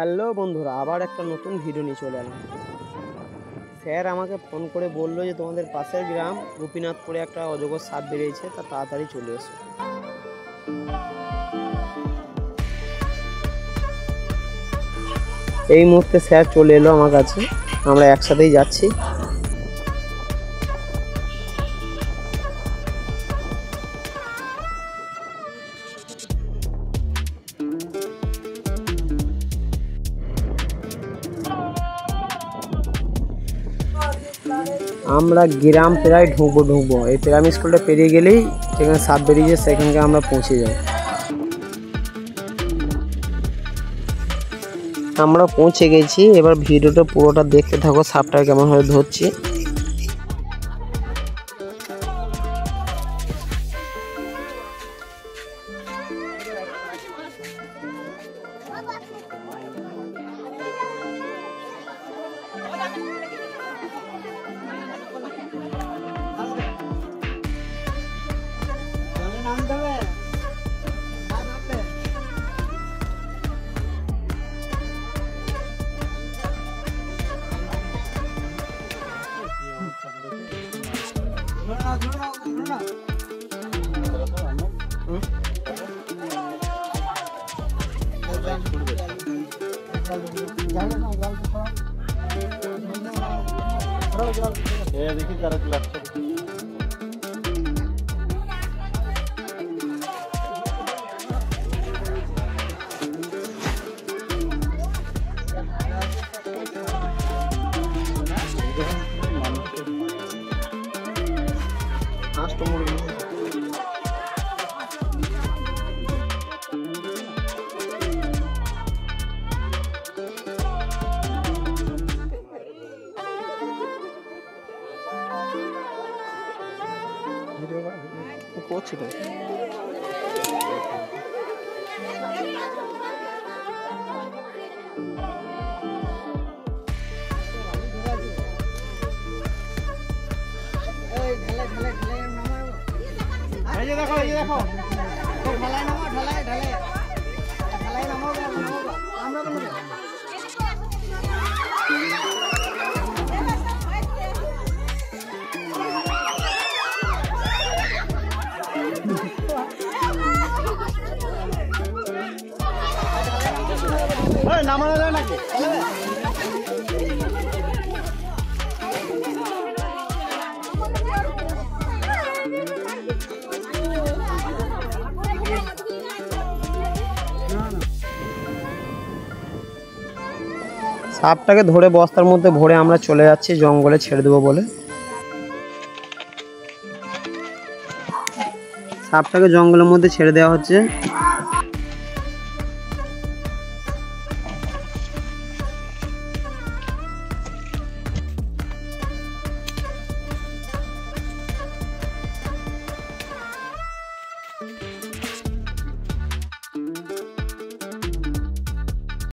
Hello বন্ধুরা, আবার একটা নতুন ভিডিও নিয়ে চলে এলাম। স্যার আমাকে ফোন করে বললো যে তোমাদের পাশের গ্রাম গোপীনাথপুরে একটা অজগর সাপ বেরিয়েছে, তা তাড়াতাড়ি চলে এসো। এই মুহূর্তে স্যার চলে এলো আমার কাছে, আমরা একসাথেই যাচ্ছি। আমরা গ্রাম প্রায় ঢুকবো। এই প্রাইমারি স্কুলটা পেরিয়ে গেলেই যেখানে সাপ বেরিয়েছে সেখানকে আমরা পৌঁছে যাই। আমরা পৌঁছে গেছি, এবার ভিডিওটা পুরোটা দেখতে থাকো, সাপটা কেমন ভাবে ধরছি। দেখি তারা ক্লাস করছিল। নামানো যায় নাকি? সাপটাকে ধরে বস্তার মধ্যে ভরে আমরা চলে যাচ্ছি জঙ্গলে ছেড়ে দেবো বলে। সাপটাকে জঙ্গলের মধ্যে ছেড়ে দেওয়া হচ্ছে।